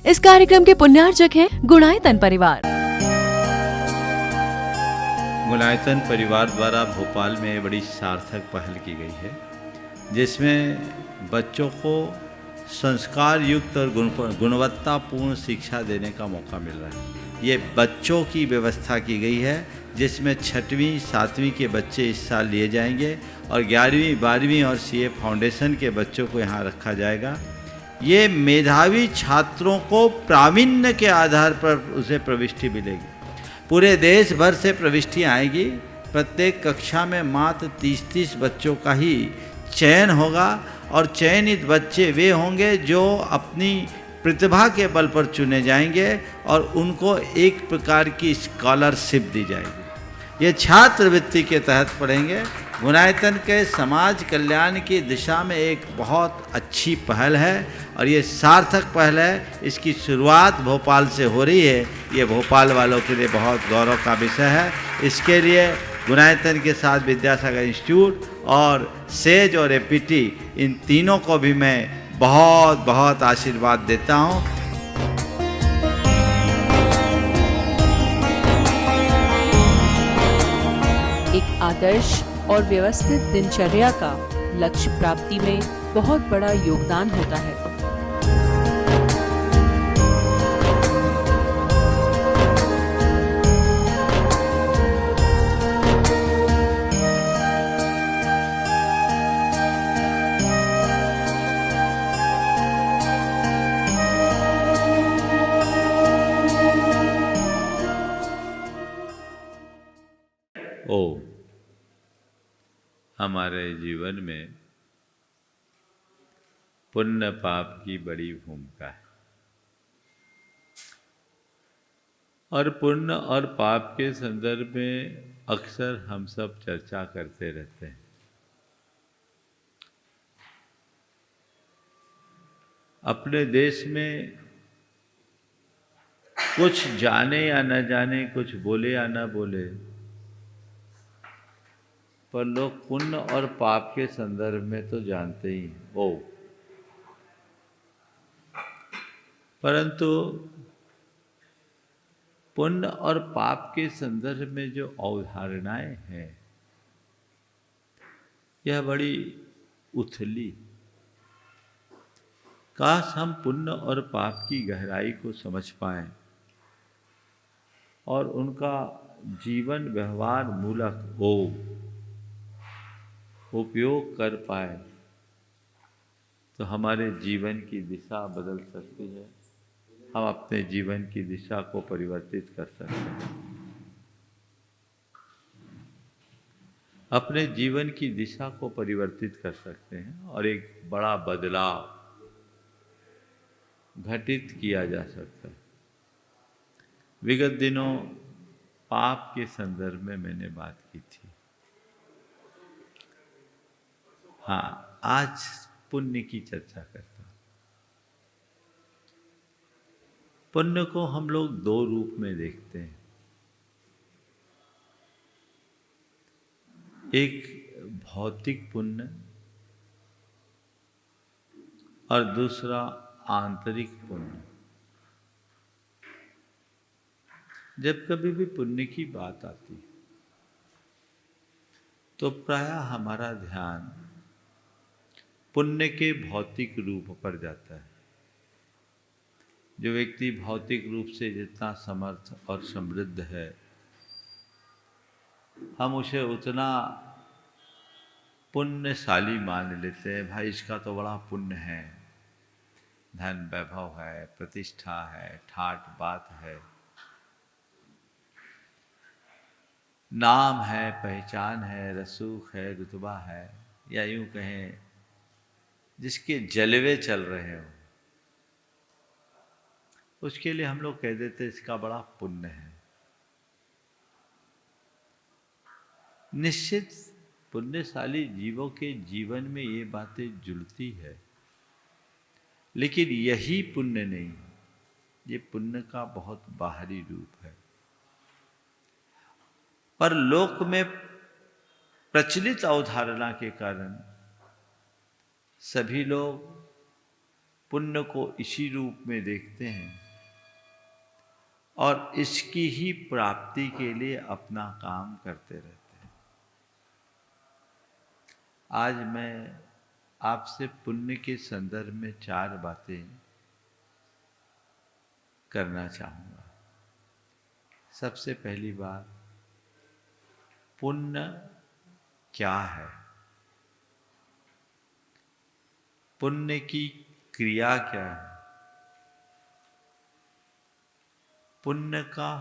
इस कार्यक्रम के पुण्यार्चक हैं गुणायतन परिवार। गुणायतन परिवार द्वारा भोपाल में बड़ी सार्थक पहल की गई है, जिसमें बच्चों को संस्कार युक्त और गुणवत्तापूर्ण शिक्षा देने का मौका मिल रहा है। ये बच्चों की व्यवस्था की गई है, जिसमें 6वीं 7वीं के बच्चे इस साल लिए जाएंगे और 11वीं 12वीं और सीए फाउंडेशन के बच्चों को यहाँ रखा जाएगा। ये मेधावी छात्रों को प्रावीण्य के आधार पर उसे प्रविष्टि मिलेगी। पूरे देश भर से प्रविष्टियाँ आएगी। प्रत्येक कक्षा में मात्र 30-30 बच्चों का ही चयन होगा और चयनित बच्चे वे होंगे जो अपनी प्रतिभा के बल पर चुने जाएंगे और उनको एक प्रकार की स्कॉलरशिप दी जाएगी। ये छात्रवृत्ति के तहत पढ़ेंगे। गुणायतन के समाज कल्याण की दिशा में एक बहुत अच्छी पहल है और ये सार्थक पहल है। इसकी शुरुआत भोपाल से हो रही है। ये भोपाल वालों के लिए बहुत गौरव का विषय है। इसके लिए गुणायतन के साथ विद्यासागर इंस्टीट्यूट और सेज और एपीटी, इन तीनों को भी मैं बहुत बहुत आशीर्वाद देता हूँ। एक आदर्श और व्यवस्थित दिनचर्या का लक्ष्य प्राप्ति में बहुत बड़ा योगदान होता है। हमारे जीवन में पुण्य पाप की बड़ी भूमिका है और पुण्य और पाप के संदर्भ में अक्सर हम सब चर्चा करते रहते हैं। अपने देश में कुछ जाने या न जाने, कुछ बोले या न बोले, पर लोग पुण्य और पाप के संदर्भ में तो जानते ही हैं। परंतु पुण्य और पाप के संदर्भ में जो अवधारणाएं हैं, यह बड़ी उथली। काश हम पुण्य और पाप की गहराई को समझ पाएं और उनका जीवन व्यवहार मूलक उपयोग कर पाए, तो हमारे जीवन की दिशा बदल सकती है। हम अपने जीवन की दिशा को परिवर्तित कर सकते हैं। अपने जीवन की दिशा को परिवर्तित कर सकते हैं और एक बड़ा बदलाव घटित किया जा सकता है। विगत दिनों पाप के संदर्भ में मैंने बात की थी। हाँ, आज पुण्य की चर्चा करता हूं। पुण्य को हम लोग दो रूप में देखते हैं। एक भौतिक पुण्य और दूसरा आंतरिक पुण्य। जब कभी भी पुण्य की बात आती है तो प्रायः हमारा ध्यान पुण्य के भौतिक रूप पर जाता है। जो व्यक्ति भौतिक रूप से जितना समर्थ और समृद्ध है, हम उसे उतना पुण्यशाली मान लेते हैं। भाई, इसका तो बड़ा पुण्य है, धन वैभव है, प्रतिष्ठा है, ठाट बात है, नाम है, पहचान है, रसूख है, रुतबा है, या यूं कहें जिसके जलवे चल रहे हो, उसके लिए हम लोग कह देते इसका बड़ा पुण्य है। निश्चित पुण्यशाली जीवों के जीवन में ये बातें जुड़ती है, लेकिन यही पुण्य नहीं, ये पुण्य का बहुत बाहरी रूप है। पर लोक में प्रचलित अवधारणा के कारण सभी लोग पुण्य को इसी रूप में देखते हैं और इसकी ही प्राप्ति के लिए अपना काम करते रहते हैं। आज मैं आपसे पुण्य के संदर्भ में 4 बातें करना चाहूँगा। सबसे पहली बात, पुण्य क्या है? पुण्य की क्रिया क्या है? पुण्य का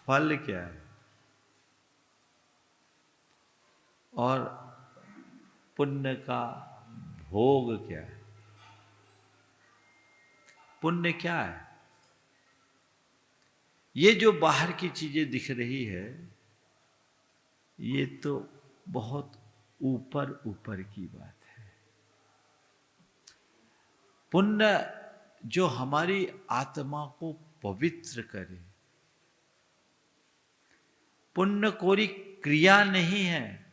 फल क्या है? और पुण्य का भोग क्या है? पुण्य क्या है? ये जो बाहर की चीजें दिख रही है, ये तो बहुत ऊपर ऊपर की बात है। पुण्य जो हमारी आत्मा को पवित्र करे, पुण्य कोई क्रिया नहीं है,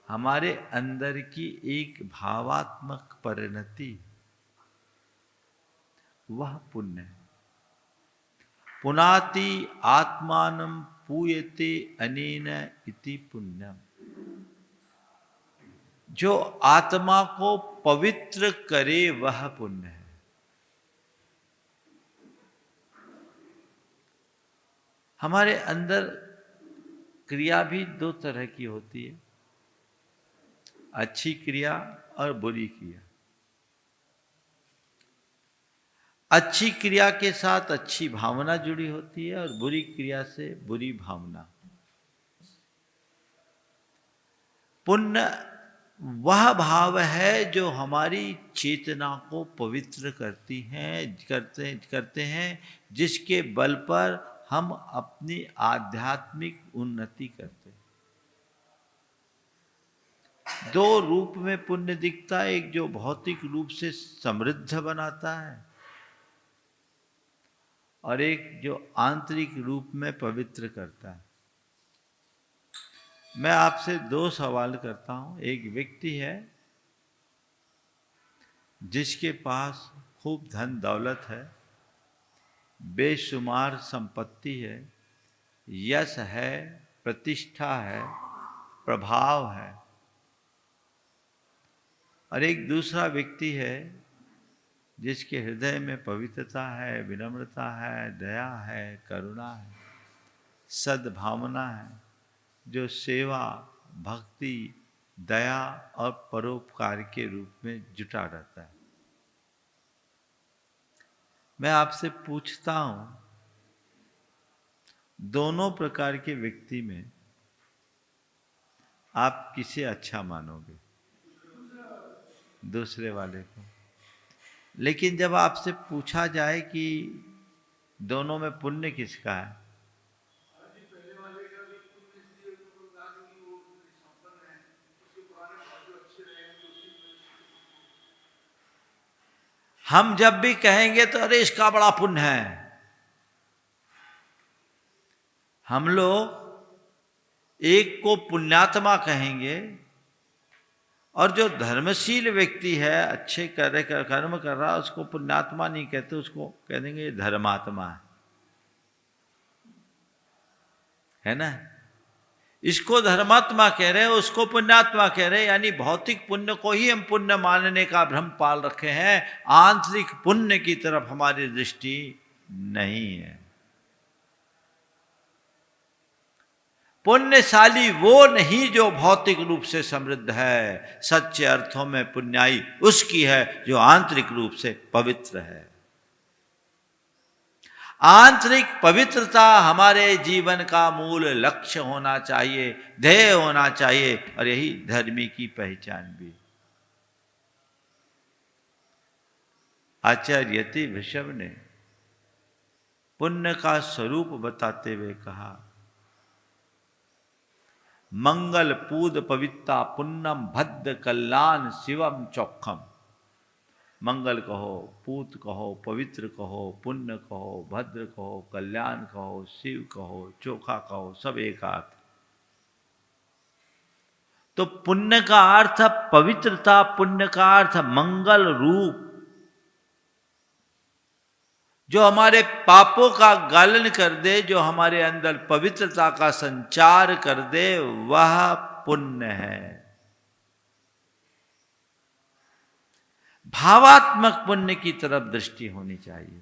हमारे अंदर की एक भावात्मक परिणति, वह पुण्य है। पुनाति आत्मानं पूयते अनेन इति पुण्यम। जो आत्मा को पवित्र करे वह पुण्य है। हमारे अंदर क्रिया भी 2 तरह की होती है, अच्छी क्रिया और बुरी क्रिया। अच्छी क्रिया के साथ अच्छी भावना जुड़ी होती है और बुरी क्रिया से बुरी भावना। पुण्य वह भाव है जो हमारी चेतना को पवित्र करते हैं, जिसके बल पर हम अपनी आध्यात्मिक उन्नति करते हैं। 2 रूप में पुण्य दिखता है, एक जो भौतिक रूप से समृद्ध बनाता है और एक जो आंतरिक रूप में पवित्र करता है। मैं आपसे 2 सवाल करता हूं। एक व्यक्ति है जिसके पास खूब धन दौलत है, बेशुमार संपत्ति है, यश है, प्रतिष्ठा है, प्रभाव है, और एक दूसरा व्यक्ति है जिसके हृदय में पवित्रता है, विनम्रता है, दया है, करुणा है, सद्भावना है, जो सेवा, भक्ति, दया और परोपकार के रूप में जुटा रहता है। मैं आपसे पूछता हूं, दोनों प्रकार के व्यक्ति में आप किसे अच्छा मानोगे? दूसरे वाले को। लेकिन जब आपसे पूछा जाए कि दोनों में पुण्य किसका है, हम जब भी कहेंगे तो अरे इसका बड़ा पुण्य है। हम लोग एक को पुण्यात्मा कहेंगे और जो धर्मशील व्यक्ति है, अच्छे कर्म कर रहा, उसको पुण्यात्मा नहीं कहते, उसको कह देंगे ये धर्मात्मा है ना। इसको धर्मात्मा कह रहे, उसको पुण्यात्मा कह रहे, यानी भौतिक पुण्य को ही हम पुण्य मानने का भ्रम पाल रखे हैं। आंतरिक पुण्य की तरफ हमारी दृष्टि नहीं है। पुण्यशाली वो नहीं जो भौतिक रूप से समृद्ध है, सच्चे अर्थों में पुण्याई उसकी है जो आंतरिक रूप से पवित्र है। आंतरिक पवित्रता हमारे जीवन का मूल लक्ष्य होना चाहिए, ध्येय होना चाहिए, और यही धर्मी की पहचान भी। आचार्य यति वृषभ ने पुण्य का स्वरूप बताते हुए कहा, मंगल पूद पवित्ता पुण्यम भद्र कल्याण शिवम चौखम। मंगल कहो, पूत कहो, पवित्र कहो, पुण्य कहो, भद्र कहो, कल्याण कहो, शिव कहो, चोखा कहो, सब एक हाथ। तो पुण्य का अर्थ पवित्रता, पुण्य का अर्थ मंगल रूप, जो हमारे पापों का गालन कर दे, जो हमारे अंदर पवित्रता का संचार कर दे, वह पुण्य है। भावात्मक पुण्य की तरफ दृष्टि होनी चाहिए।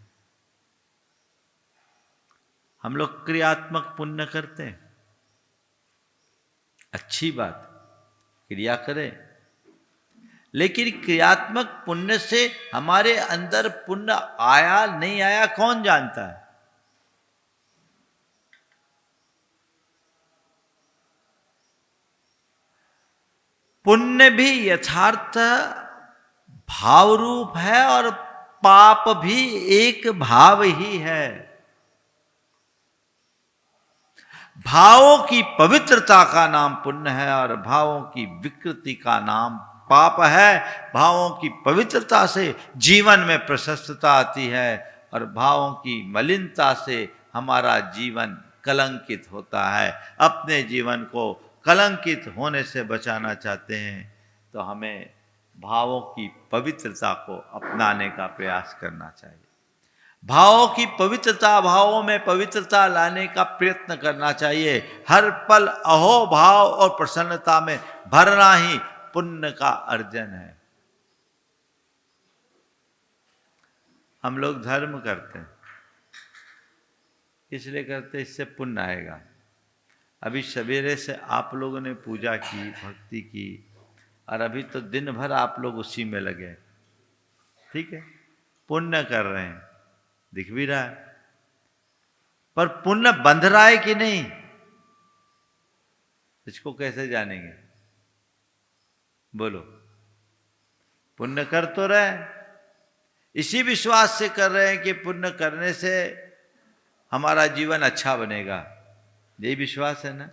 हम लोग क्रियात्मक पुण्य करते हैं, अच्छी बात, क्रिया करें, लेकिन क्रियात्मक पुण्य से हमारे अंदर पुण्य आया नहीं आया कौन जानता है। पुण्य भी यथार्थ भाव रूप है और पाप भी एक भाव ही है। भावों की पवित्रता का नाम पुण्य है और भावों की विकृति का नाम पाप है। भावों की पवित्रता से जीवन में प्रशस्तता आती है और भावों की मलिनता से हमारा जीवन कलंकित होता है। अपने जीवन को कलंकित होने से बचाना चाहते हैं तो हमें भावों की पवित्रता को अपनाने का प्रयास करना चाहिए। भावों की पवित्रता, भावों में पवित्रता लाने का प्रयत्न करना चाहिए। हर पल अहोभाव और प्रसन्नता में भरना ही पुण्य का अर्जन है। हम लोग धर्म करते हैं, इसलिए करते इससे पुण्य आएगा। अभी सवेरे से आप लोगों ने पूजा की, भक्ति की, और अभी तो दिन भर आप लोग उसी में लगे, ठीक है, पुण्य कर रहे हैं, दिख भी रहा है, पर पुण्य बंध रहा है कि नहीं, इसको कैसे जानेंगे? बोलो। पुण्य कर तो रहे, इसी विश्वास से कर रहे हैं कि पुण्य करने से हमारा जीवन अच्छा बनेगा, यही विश्वास है ना।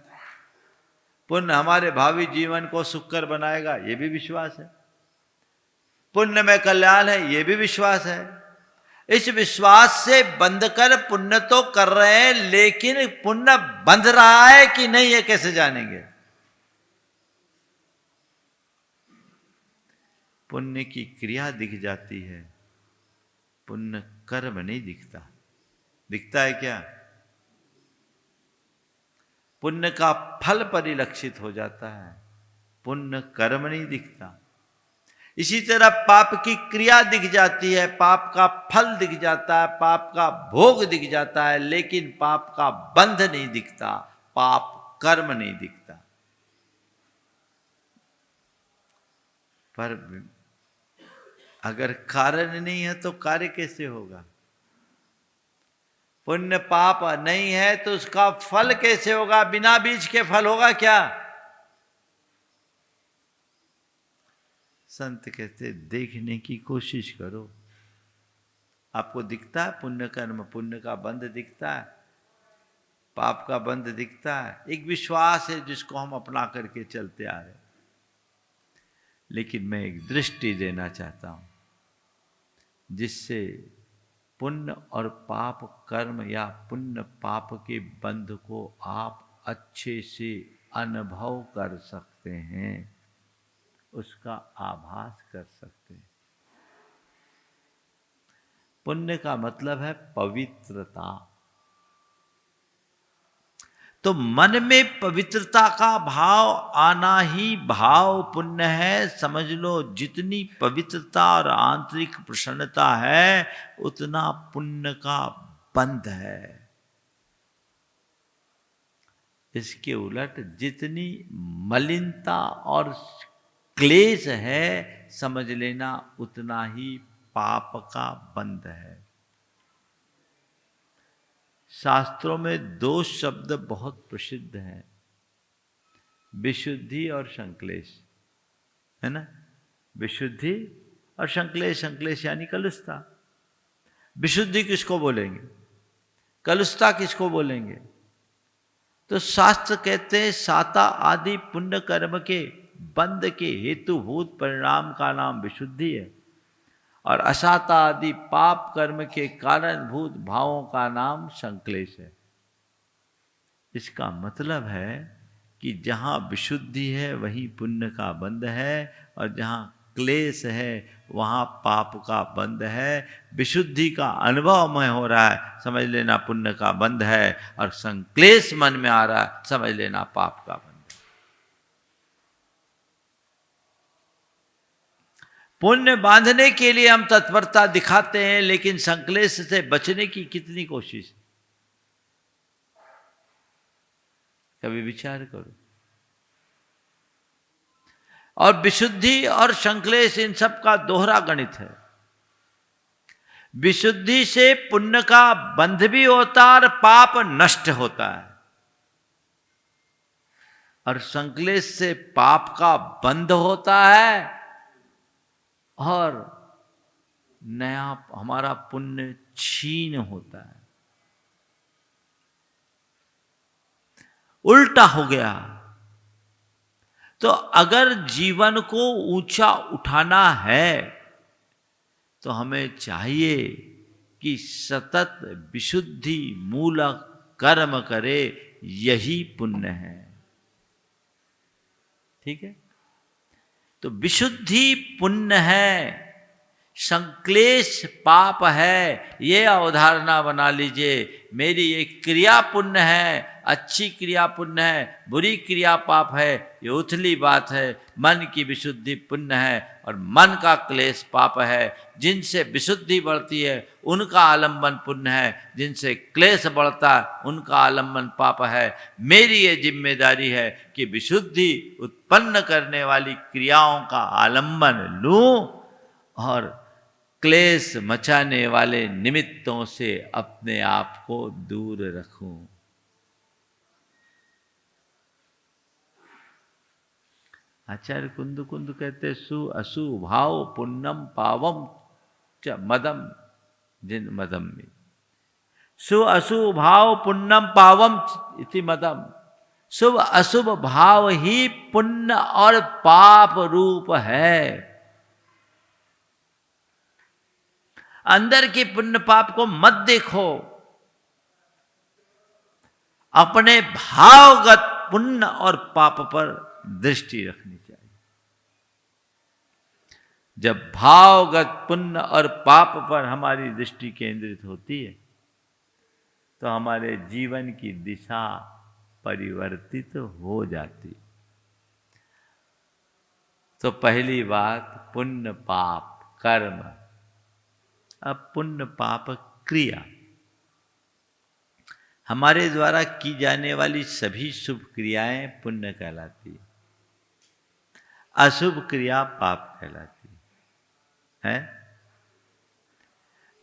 पुण्य हमारे भावी जीवन को सुखकर बनाएगा, ये भी विश्वास है। पुण्य में कल्याण है, ये भी विश्वास है। इस विश्वास से बंधकर पुण्य तो कर रहे हैं, लेकिन पुण्य बंध रहा है कि नहीं, ये कैसे जानेंगे? पुण्य की क्रिया दिख जाती है, पुण्य कर्म नहीं दिखता। दिखता है क्या? पुण्य का फल परिलक्षित हो जाता है, पुण्य कर्म नहीं दिखता। इसी तरह पाप की क्रिया दिख जाती है, पाप का फल दिख जाता है, पाप का भोग दिख जाता है, लेकिन पाप का बंध नहीं दिखता, पाप कर्म नहीं दिखता। पर अगर कारण नहीं है तो कार्य कैसे होगा? पुण्य पाप नहीं है तो उसका फल कैसे होगा? बिना बीज के फल होगा क्या? संत कहते देखने की कोशिश करो। आपको दिखता है पुण्य कर्म, पुण्य का बंध दिखता है, पाप का बंध दिखता है। एक विश्वास है जिसको हम अपना करके चलते आ रहे हैं। लेकिन मैं एक दृष्टि देना चाहता हूं जिससे पुण्य और पाप कर्म या पुण्य पाप के बंध को आप अच्छे से अनुभव कर सकते हैं, उसका आभास कर सकते हैं। पुण्य का मतलब है पवित्रता। तो मन में पवित्रता का भाव आना ही भाव पुण्य है। समझ लो, जितनी पवित्रता और आंतरिक प्रसन्नता है उतना पुण्य का बंध है। इसके उलट जितनी मलिनता और क्लेश है, समझ लेना उतना ही पाप का बंध है। शास्त्रों में दो शब्द बहुत प्रसिद्ध हैं, विशुद्धि और संक्लेश, है ना। विशुद्धि और संक्लेश, संक्लेश यानी कलुषता। विशुद्धि किसको बोलेंगे? कलुषता किसको बोलेंगे? तो शास्त्र कहते हैं साता आदि पुण्य कर्म के बंध के हेतुभूत परिणाम का नाम विशुद्धि है, और अशाता आदि पाप कर्म के कारणभूत भावों का नाम संक्लेश है। इसका मतलब है कि जहाँ विशुद्धि है वहीं पुण्य का बंध है, और जहाँ क्लेश है वहाँ पाप का बंध है। विशुद्धि का अनुभव में हो रहा है, समझ लेना पुण्य का बंध है, और संक्लेश मन में आ रहा है, समझ लेना पाप का बंध है। पुण्य बांधने के लिए हम तत्परता दिखाते हैं, लेकिन संक्लेश से बचने की कितनी कोशिश, कभी विचार करो। और विशुद्धि और संक्लेश इन सब का दोहरा गणित है। विशुद्धि से पुण्य का बंध भी होता है और पाप नष्ट होता है, और संक्लेश से पाप का बंध होता है और नया हमारा पुण्य छीन होता है। उल्टा हो गया। तो अगर जीवन को ऊंचा उठाना है तो हमें चाहिए कि सतत विशुद्धि मूलक कर्म करे, यही पुण्य है। ठीक है, तो विशुद्धि पुण्य है, संक्लेश पाप है। ये अवधारणा बना लीजिए, मेरी एक क्रिया पुण्य है, अच्छी क्रिया पुण्य है, बुरी क्रिया पाप है, ये उथली बात है। मन की विशुद्धि पुण्य है और मन का क्लेश पाप है। जिनसे विशुद्धि बढ़ती है उनका आलम्बन पुण्य है, जिनसे क्लेश बढ़ता है उनका आलम्बन पाप है। मेरी ये जिम्मेदारी है कि विशुद्धि उत्पन्न करने वाली क्रियाओं का आलम्बन लूं और क्लेश मचाने वाले निमित्तों से अपने आप को दूर रखूं। आचार्य कुंद कुंद कहते सु असु भाव पुण्यम पावम च मदम जिन मदम में। सु असु भाव पुण्यम पावम इति मदम। शुभ अशुभ भाव ही पुण्य और पाप रूप है। अंदर के पुण्य पाप को मत देखो, अपने भावगत पुण्य और पाप पर दृष्टि रखनी चाहिए। जब भावगत पुण्य और पाप पर हमारी दृष्टि केंद्रित होती है तो हमारे जीवन की दिशा परिवर्तित हो जाती। तो पहली बात पुण्य पाप कर्म। अब पुण्य पाप क्रिया, हमारे द्वारा की जाने वाली सभी शुभ क्रियाएं पुण्य कहलाती है, अशुभ क्रिया पाप कहलाती है।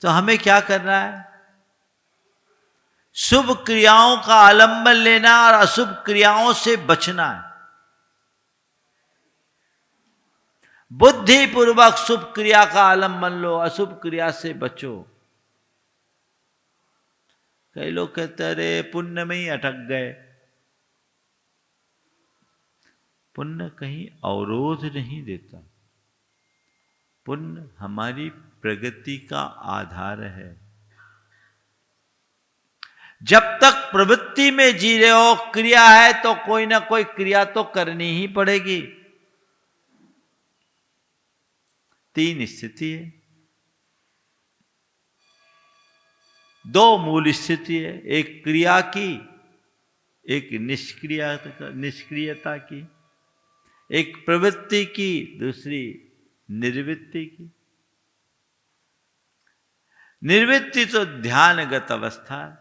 तो हमें क्या करना है? शुभ क्रियाओं का आलंबन लेना और अशुभ क्रियाओं से बचना है। बुद्धिपूर्वक शुभ क्रिया का आलंबन लो, अशुभ क्रिया से बचो। कई लोग कहते अरे पुण्य में ही अटक गए। पुण्य कहीं अवरोध नहीं देता, पुण्य हमारी प्रगति का आधार है। जब तक प्रवृत्ति में जी रहे हो, क्रिया है तो कोई ना कोई क्रिया तो करनी ही पड़ेगी। तीन स्थिति है, दो मूल स्थिति है, एक क्रिया की, एक निष्क्रियता की, एक प्रवृत्ति की, दूसरी निर्वृत्ति की। निर्वृत्ति तो ध्यानगत अवस्था है,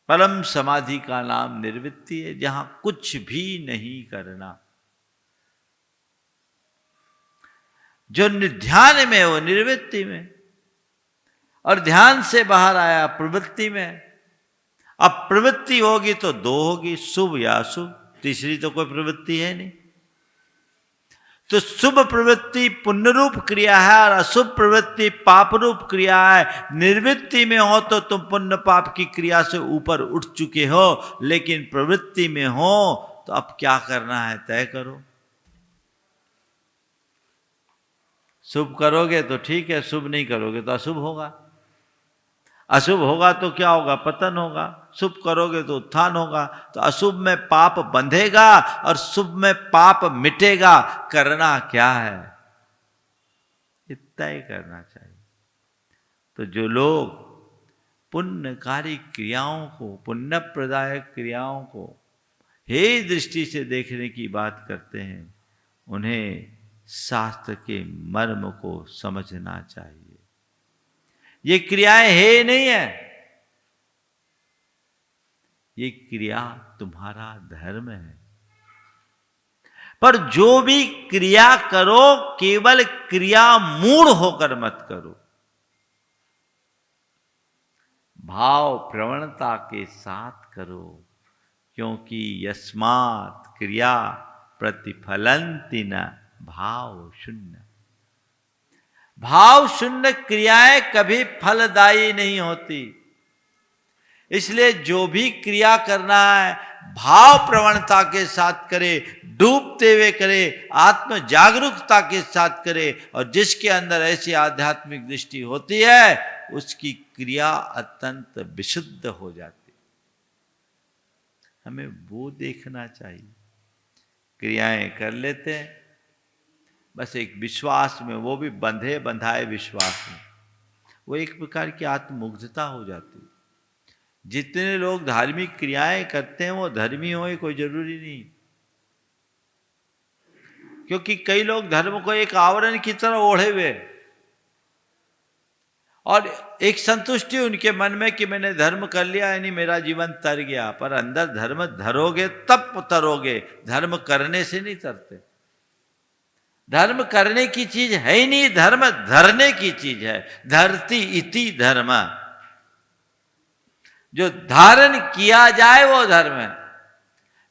परम समाधि का नाम निर्वृत्ति है, जहां कुछ भी नहीं करना। जो ध्यान में हो निर्वृत्ति में, और ध्यान से बाहर आया प्रवृत्ति में। अब प्रवृत्ति होगी तो दो होगी, शुभ या अशुभ, तीसरी तो कोई प्रवृत्ति है नहीं। तो शुभ प्रवृत्ति पुण्य रूप क्रिया है और अशुभ प्रवृत्ति पाप रूप क्रिया है। निर्वृत्ति में हो तो तुम पुण्य पाप की क्रिया से ऊपर उठ चुके हो, लेकिन प्रवृत्ति में हो तो अब क्या करना है तय करो। शुभ करोगे तो ठीक है, शुभ नहीं करोगे तो अशुभ होगा। अशुभ होगा तो क्या होगा? पतन होगा। शुभ करोगे तो उत्थान होगा। तो अशुभ में पाप बंधेगा और शुभ में पाप मिटेगा। करना क्या है? इतना ही करना चाहिए। तो जो लोग पुण्यकारी क्रियाओं को, पुण्य प्रदायक क्रियाओं को हे दृष्टि से देखने की बात करते हैं, उन्हें शास्त्र के मर्म को समझना चाहिए। ये क्रियाएं है नहीं है, ये क्रिया तुम्हारा धर्म है। पर जो भी क्रिया करो केवल क्रिया मूढ़ होकर मत करो, भाव प्रवणता के साथ करो। क्योंकि यस्मात् क्रिया प्रतिफलंति न भाव शून्य। भाव शून्य क्रियाएं कभी फलदायी नहीं होती। इसलिए जो भी क्रिया करना है भाव प्रवणता के साथ करे, डूबते हुए करे, आत्म जागरूकता के साथ करे। और जिसके अंदर ऐसी आध्यात्मिक दृष्टि होती है उसकी क्रिया अत्यंत विशुद्ध हो जाती। हमें वो देखना चाहिए। क्रियाएं कर लेते हैं बस एक विश्वास में, वो भी बंधे बंधाए विश्वास में, वो एक प्रकार की आत्ममुग्धता हो जाती। जितने लोग धार्मिक क्रियाएं करते हैं वो धर्मी हो कोई जरूरी नहीं। क्योंकि कई लोग धर्म को एक आवरण की तरह ओढ़े हुए और एक संतुष्टि उनके मन में कि मैंने धर्म कर लिया, यानी मेरा जीवन तर गया। पर अंदर धर्म धरोगे तब तरोगे, धर्म करने से नहीं तरते। धर्म करने की चीज है ही नहीं, धर्म धरने की चीज है। धरती इति धर्म, जो धारण किया जाए वो धर्म है।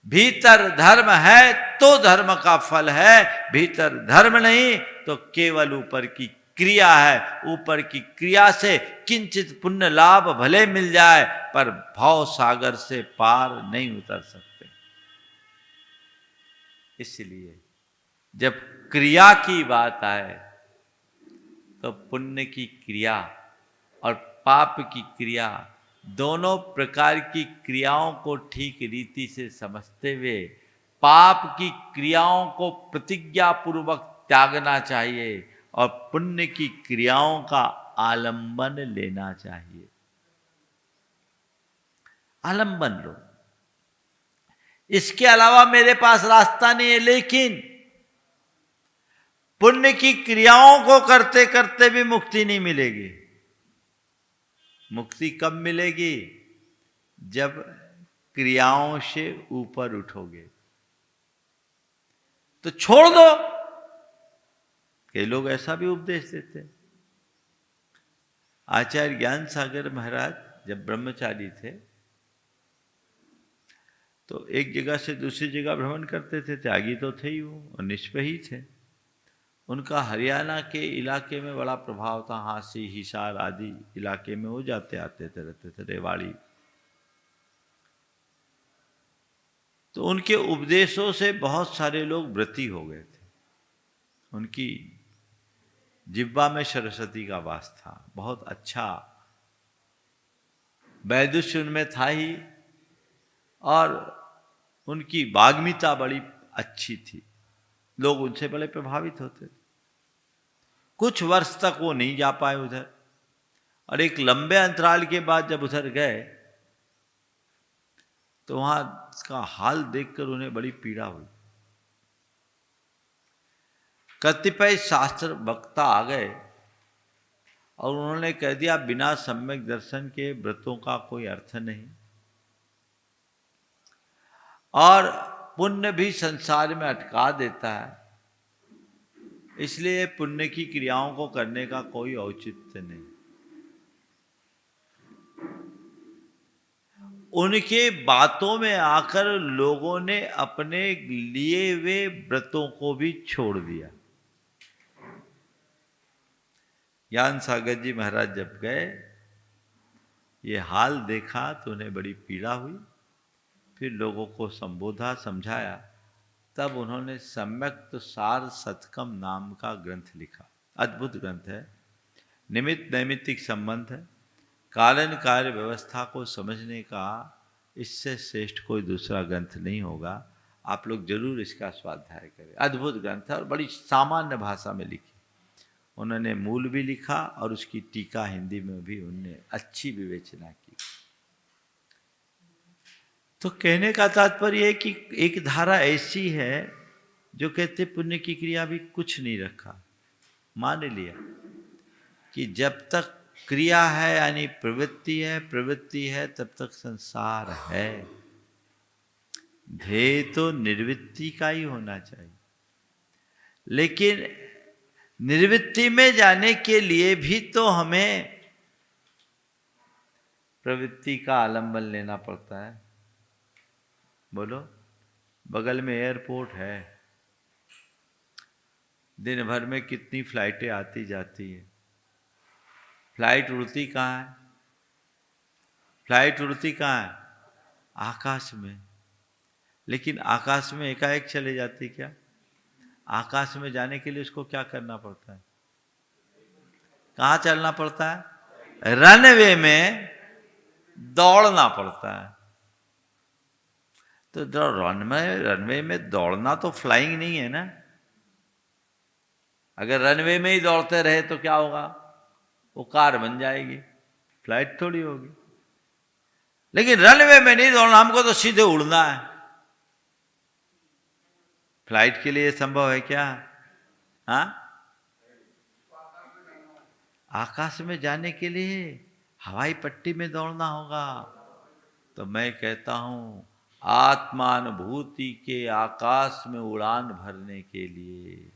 भीतर धर्म है तो धर्म का फल है, भीतर धर्म नहीं तो केवल ऊपर की क्रिया है। ऊपर की क्रिया से किंचित पुण्य लाभ भले मिल जाए पर भव सागर से पार नहीं उतर सकते। इसलिए जब क्रिया की बात आए तो पुण्य की क्रिया और पाप की क्रिया, दोनों प्रकार की क्रियाओं को ठीक रीति से समझते हुए पाप की क्रियाओं को प्रतिज्ञा पूर्वक त्यागना चाहिए और पुण्य की क्रियाओं का आलंबन लेना चाहिए। आलंबन लो, इसके अलावा मेरे पास रास्ता नहीं है। लेकिन पुण्य की क्रियाओं को करते करते भी मुक्ति नहीं मिलेगी। मुक्ति कब मिलेगी? जब क्रियाओं से ऊपर उठोगे। तो छोड़ दो। कई लोग ऐसा भी उपदेश देते। आचार्य ज्ञान सागर महाराज जब ब्रह्मचारी थे तो एक जगह से दूसरी जगह भ्रमण करते थे। त्यागी तो थे ही वो और निष्पय ही थे। उनका हरियाणा के इलाके में बड़ा प्रभाव था। हांसी, हिसार आदि इलाके में वो जाते आते थे, रहते थे, रेवाड़ी। तो उनके उपदेशों से बहुत सारे लोग व्रती हो गए थे। उनकी जिह्वा में सरस्वती का वास था, बहुत अच्छा वैदुष्य उनमें था ही, और उनकी वाग्मिता बड़ी अच्छी थी। लोग उनसे बड़े प्रभावित होते थे। कुछ वर्ष तक वो नहीं जा पाए उधर, और एक लंबे अंतराल के बाद जब उधर गए तो वहां का हाल देखकर उन्हें बड़ी पीड़ा हुई। कतिपय शास्त्र वक्ता आ गए और उन्होंने कह दिया बिना सम्यक दर्शन के व्रतों का कोई अर्थ नहीं, और पुण्य भी संसार में अटका देता है, इसलिए पुण्य की क्रियाओं को करने का कोई औचित्य नहीं। उनके बातों में आकर लोगों ने अपने लिए हुए व्रतों को भी छोड़ दिया। ज्ञान सागर जी महाराज जब गए, ये हाल देखा तो उन्हें बड़ी पीड़ा हुई। फिर लोगों को संबोधा, समझाया। तब उन्होंने सम्यक्त सार सतकम नाम का ग्रंथ लिखा। अद्भुत ग्रंथ है, निमित्त नैमित्तिक संबंध है। कालन कार्य व्यवस्था को समझने का इससे श्रेष्ठ कोई दूसरा ग्रंथ नहीं होगा। आप लोग जरूर इसका स्वाध्याय करें। अद्भुत ग्रंथ है और बड़ी सामान्य भाषा में लिखी। उन्होंने मूल भी लिखा और उसकी टीका हिंदी में भी उन्होंने अच्छी विवेचना की। तो कहने का तात्पर्य है कि एक धारा ऐसी है जो कहते पुण्य की क्रिया भी कुछ नहीं रखा। मान लिया कि जब तक क्रिया है यानी प्रवृत्ति है तब तक संसार है। ध्येय तो निर्वृत्ति का ही होना चाहिए, लेकिन निर्वृत्ति में जाने के लिए भी तो हमें प्रवृत्ति का आलंबन लेना पड़ता है। बोलो, बगल में एयरपोर्ट है, दिन भर में कितनी फ्लाइटें आती जाती है। फ्लाइट उड़ती कहाँ है? फ्लाइट उड़ती कहाँ है? आकाश में। लेकिन आकाश में एकाएक चले जाती क्या? आकाश में जाने के लिए उसको क्या करना पड़ता है? कहाँ चलना पड़ता है? रनवे में दौड़ना पड़ता है। तो रनवे में दौड़ना तो फ्लाइंग नहीं है ना। अगर रनवे में ही दौड़ते रहे तो क्या होगा? वो कार बन जाएगी, फ्लाइट थोड़ी होगी। लेकिन रनवे में नहीं दौड़ना, हमको तो सीधे उड़ना है। फ्लाइट के लिए संभव है क्या? हाँ, आकाश में जाने के लिए हवाई पट्टी में दौड़ना होगा। तो मैं कहता हूं, आत्मानुभूति के आकाश में उड़ान भरने के लिए,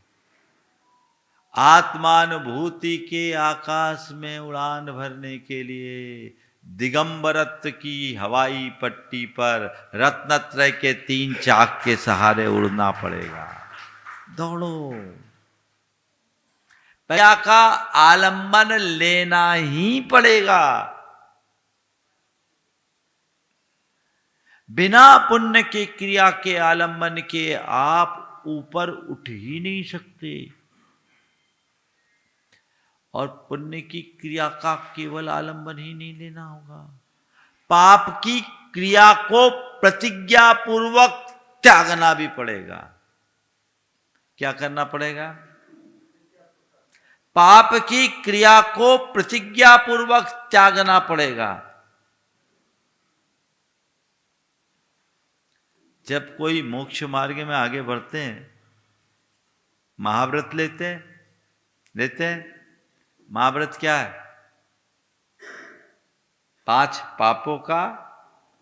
आत्मानुभूति के आकाश में उड़ान भरने के लिए दिगंबरत्व की हवाई पट्टी पर रत्नत्रय के 3 चाक के सहारे उड़ना पड़ेगा। दौड़ो, प्रजा का आलंबन लेना ही पड़ेगा। बिना पुण्य की क्रिया के आलंबन के आप ऊपर उठ ही नहीं सकते। और पुण्य की क्रिया का केवल आलंबन ही नहीं लेना होगा, पाप की क्रिया को प्रतिज्ञा पूर्वक त्यागना भी पड़ेगा। क्या करना पड़ेगा? पाप की क्रिया को प्रतिज्ञा पूर्वक त्यागना पड़ेगा। जब कोई मोक्ष मार्ग में आगे बढ़ते हैं, महाव्रत लेते हैं। महाव्रत क्या है? 5 पापों का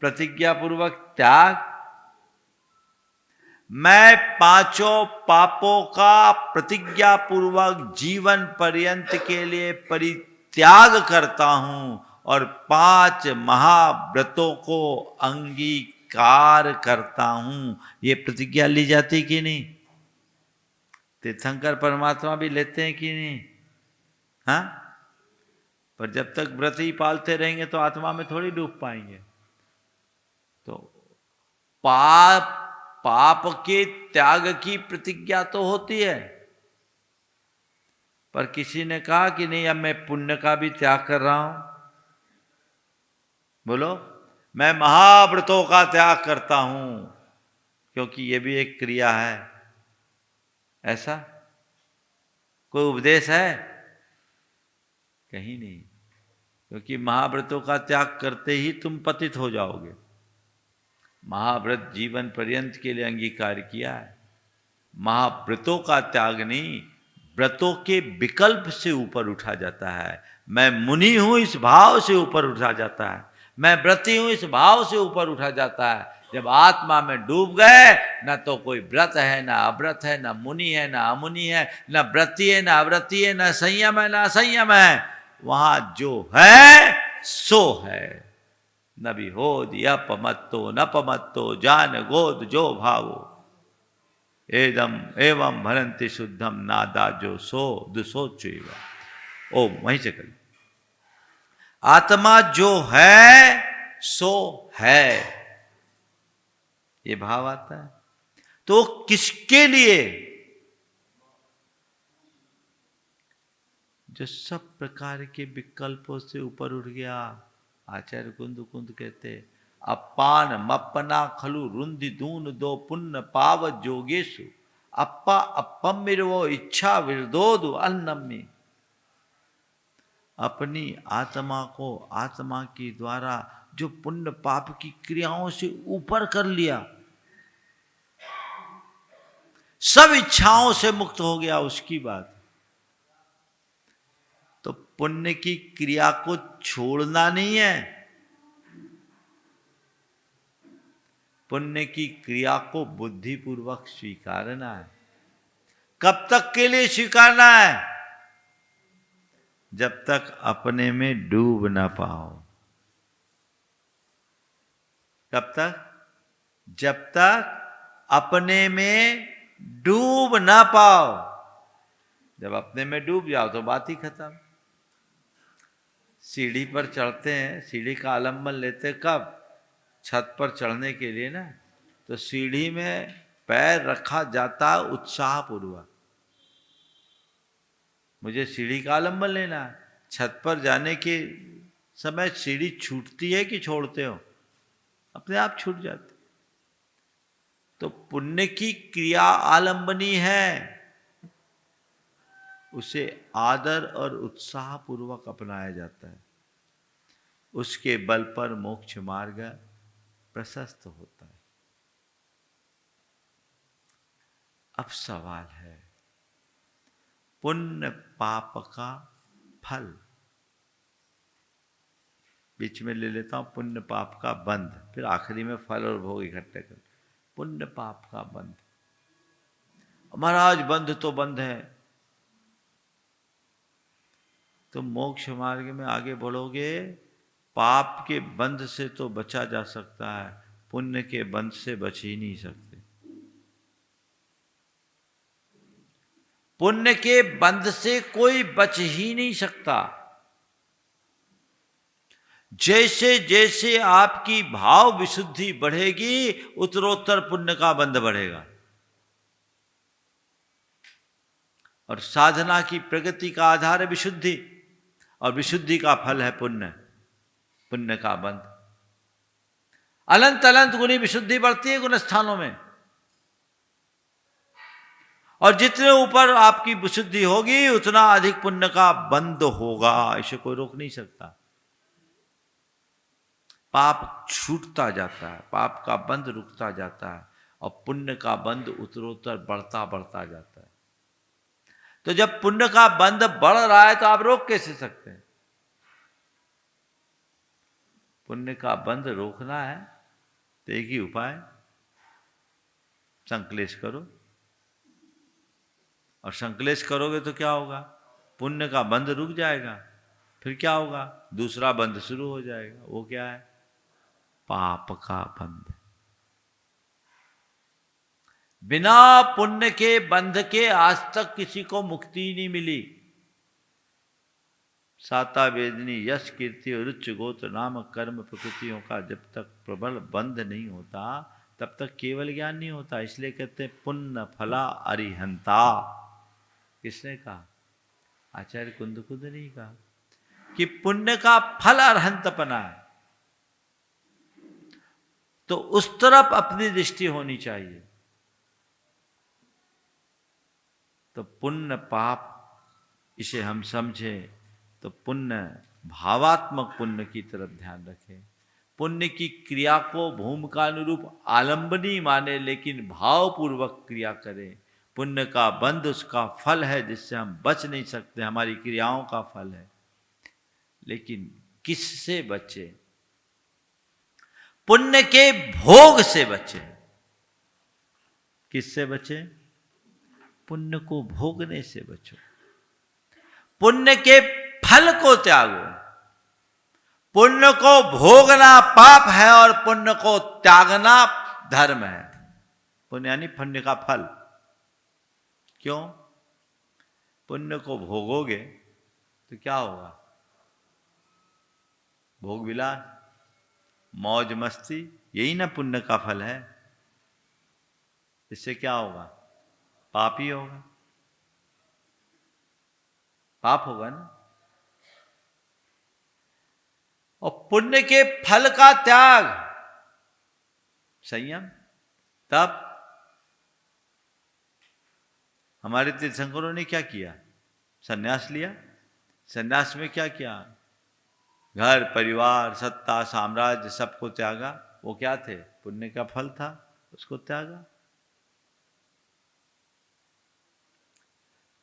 प्रतिज्ञा पूर्वक त्याग। मैं 5 पापों का प्रतिज्ञा पूर्वक जीवन पर्यंत के लिए परित्याग करता हूं और 5 महाव्रतों को अंगीकार करता हूं। ये प्रतिज्ञा ली जाती कि नहीं? तीर्थंकर परमात्मा भी लेते हैं कि नहीं? हाँ, पर जब तक व्रत ही पालते रहेंगे तो आत्मा में थोड़ी डूब पाएंगे। तो पाप के त्याग की प्रतिज्ञा तो होती है, पर किसी ने कहा कि नहीं, अब मैं पुण्य का भी त्याग कर रहा हूं। बोलो, मैं महाव्रतों का त्याग करता हूं, क्योंकि ये भी एक क्रिया है। ऐसा कोई उपदेश है? कहीं नहीं। क्योंकि महाव्रतों का त्याग करते ही तुम पतित हो जाओगे। महाव्रत जीवन पर्यंत के लिए अंगीकार किया है। महाव्रतों का त्याग नहीं, व्रतों के विकल्प से ऊपर उठा जाता है। मैं मुनि हूं इस भाव से ऊपर उठा जाता है। मैं व्रती हूं इस भाव से ऊपर उठा जाता है। जब आत्मा में डूब गए, न तो कोई व्रत है, न अव्रत है, न मुनि है, न अमुनि है, न व्रती है, न अव्रती है, न संयम है, न असंयम है। वहां जो है सो है। न भी हो अपमत्तो न पमत्तो जान गोद जो भावो एदम एवं भरंति शुद्धम नादा जो सो दुसोचेवा। ओम वहीं से करिए। आत्मा जो है सो है, ये भाव आता है। तो किसके लिए? जो सब प्रकार के विकल्पों से ऊपर उठ गया। आचार्य कुंद कुंद कहते, अपान मपना खलु रुंधि दून दो पुण्य पाव जोगेशु अप्पा अपम मिर्वो इच्छा विरदोदु अन्नम्मी। अपनी आत्मा को आत्मा के द्वारा जो पुण्य पाप की क्रियाओं से ऊपर कर लिया, सब इच्छाओं से मुक्त हो गया, उसकी बात। तो पुण्य की क्रिया को छोड़ना नहीं है, पुण्य की क्रिया को बुद्धिपूर्वक स्वीकारना है। कब तक के लिए स्वीकारना है? जब तक अपने में डूब ना पाओ। कब तक? जब तक अपने में डूब ना पाओ। जब अपने में डूब जाओ तो बात ही खत्म। सीढ़ी पर चढ़ते हैं, सीढ़ी का आलम्बन लेते कब? छत पर चढ़ने के लिए ना, तो सीढ़ी में पैर रखा जाता उत्साहपूर्वक। मुझे सीढ़ी का आलम्बन लेना है। छत पर जाने के समय सीढ़ी छूटती है कि छोड़ते हो? अपने आप छूट जाती। तो पुण्य की क्रिया आलंबनी है, उसे आदर और उत्साह पूर्वक अपनाया जाता है। उसके बल पर मोक्ष मार्ग प्रशस्त होता है। अब सवाल है, पुण्य पाप का फल। बीच में ले लेता हूं पुण्य पाप का बंध, फिर आखिरी में फल और भोग इकट्ठे कर। पुण्य पाप का बंध। महाराज बंध तो बंध है, तो मोक्ष मार्ग में आगे बढ़ोगे, पाप के बंध से तो बचा जा सकता है, पुण्य के बंध से बच ही नहीं सकते। पुण्य के बंध से कोई बच ही नहीं सकता। जैसे जैसे आपकी भाव विशुद्धि बढ़ेगी, उत्तरोत्तर पुण्य का बंध बढ़ेगा। और साधना की प्रगति का आधार है विशुद्धि, और विशुद्धि का फल है पुण्य, पुण्य का बंध। अनंत अनंत गुनी विशुद्धि बढ़ती है गुण स्थानों में, और जितने ऊपर आपकी विशुद्धि होगी उतना अधिक पुण्य का बंध होगा। इसे कोई रोक नहीं सकता। पाप छूटता जाता है, पाप का बंध रुकता जाता है, और पुण्य का बंध उत्तरोत्तर बढ़ता बढ़ता जाता है। तो जब पुण्य का बंध बढ़ रहा है तो आप रोक कैसे सकते हैं? पुण्य का बंध रोकना है तो एक ही उपाय, संकलेश करो। और संकलेश करोगे तो क्या होगा? पुण्य का बंध रुक जाएगा। फिर क्या होगा? दूसरा बंध शुरू हो जाएगा। वो क्या है? पाप का बंध। बिना पुण्य के बंध के आज तक किसी को मुक्ति नहीं मिली। साता वेदनी यश कीर्ति और उच्च गोत्र नाम कर्म प्रकृतियों का जब तक प्रबल बंध नहीं होता तब तक केवल ज्ञान नहीं होता। इसलिए कहते हैं पुण्य फला अरिहंता। किसने कहा? आचार्य कुंद कुंद ने कहा कि पुण्य का फल अरहंतपना है। तो उस तरफ अपनी दृष्टि होनी चाहिए। तो पुण्य पाप इसे हम समझें तो पुण्य भावात्मक पुण्य की तरफ ध्यान रखें। पुण्य की क्रिया को भूमिका अनुरूप आलंबनी माने, लेकिन भावपूर्वक क्रिया करें। पुण्य का बंध उसका फल है जिससे हम बच नहीं सकते, हमारी क्रियाओं का फल है। लेकिन किससे बचे? पुण्य के भोग से बचे। किससे बचे? पुण्य को भोगने से बचो। पुण्य के फल को त्यागो। पुण्य को भोगना पाप है और पुण्य को त्यागना धर्म है। पुण्य यानी पुण्य का फल। क्यों? पुण्य को भोगोगे तो क्या होगा? भोग विलास, मौज मस्ती, यही ना पुण्य का फल है। इससे क्या होगा? पाप ही होगा। पाप होगा ना। और पुण्य के फल का त्याग, संयम। तब हमारे तीर्थंकरों ने क्या किया? संन्यास लिया। संन्यास में क्या किया? घर परिवार सत्ता साम्राज्य सबको त्यागा। वो क्या थे? पुण्य का फल था, उसको त्यागा।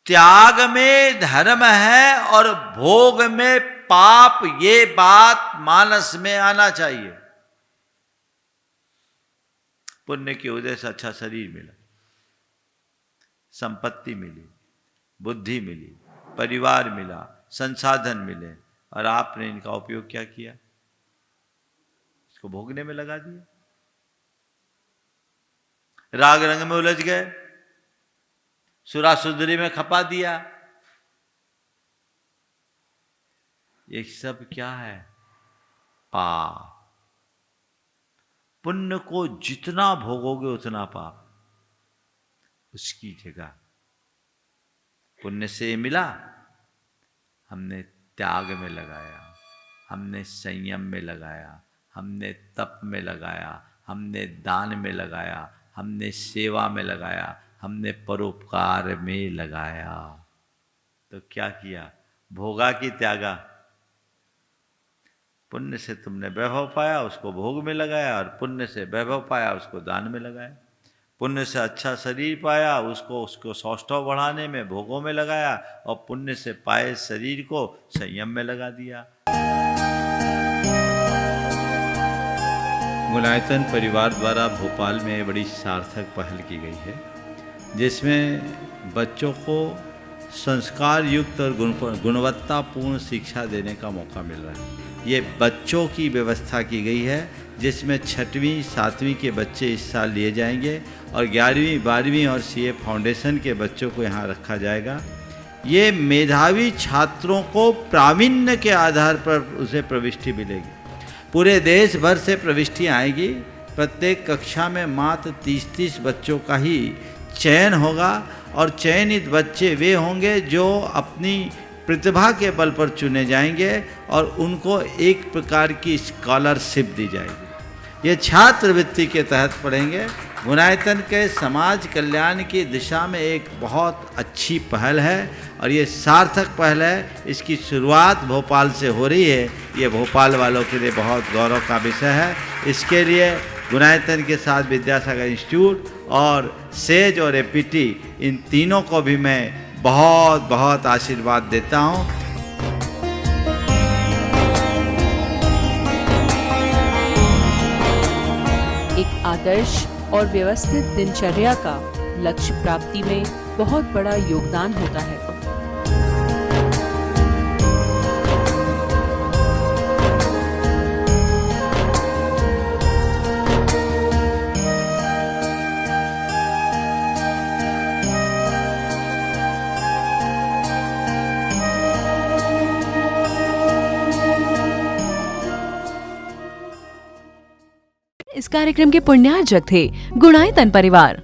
त्याग में धर्म है और भोग में पाप, ये बात मानस में आना चाहिए। पुण्य की वजह से अच्छा शरीर मिला, संपत्ति मिली, बुद्धि मिली, परिवार मिला, संसाधन मिले, और आपने इनका उपयोग क्या किया? इसको भोगने में लगा दिया। राग रंग में उलझ गए, सुरा सुंदरी में खपा दिया। ये सब क्या है? पाप। पुण्य को जितना भोगोगे उतना पाप। उसकी जगह पुण्य से मिला, हमने त्याग में लगाया, हमने संयम में लगाया, हमने तप में लगाया, हमने दान में लगाया, हमने सेवा में लगाया, हमने परोपकार में लगाया। तो क्या किया? भोगा कि त्यागा? पुण्य से तुमने वैभव पाया, उसको भोग में लगाया, और पुण्य से वैभव पाया, उसको दान में लगाया। पुण्य से अच्छा शरीर पाया, उसको सौष्ठव बढ़ाने में, भोगों में लगाया, और पुण्य से पाए शरीर को संयम में लगा दिया। गुणायतन परिवार द्वारा भोपाल में बड़ी सार्थक पहल की गई है, जिसमें बच्चों को संस्कार युक्त और गुणवत्तापूर्ण शिक्षा देने का मौका मिल रहा है। ये बच्चों की व्यवस्था की गई है, जिसमें 6वीं 7वीं के बच्चे इस साल लिए जाएंगे, और 11वीं 12वीं और सीए फाउंडेशन के बच्चों को यहाँ रखा जाएगा। ये मेधावी छात्रों को प्रावीण्य के आधार पर उसे प्रविष्टि मिलेगी। पूरे देश भर से प्रविष्टियाँ आएगी। प्रत्येक कक्षा में मात्र 30-30 बच्चों का ही चयन होगा, और चयनित बच्चे वे होंगे जो अपनी प्रतिभा के बल पर चुने जाएंगे, और उनको एक प्रकार की स्कॉलरशिप दी जाएगी। ये छात्रवृत्ति के तहत पढ़ेंगे। गुणायतन के समाज कल्याण की दिशा में एक बहुत अच्छी पहल है, और ये सार्थक पहल है। इसकी शुरुआत भोपाल से हो रही है। ये भोपाल वालों के लिए बहुत गौरव का विषय है। इसके लिए गुणायतन के साथ विद्यासागर इंस्टीट्यूट और सेज और एपीटी, इन तीनों को भी मैं बहुत बहुत आशीर्वाद देता हूँ। एक आदर्श और व्यवस्थित दिनचर्या का लक्ष्य प्राप्ति में बहुत बड़ा योगदान होता है। इस कार्यक्रम के पुण्यार्जक थे गुणायतन परिवार।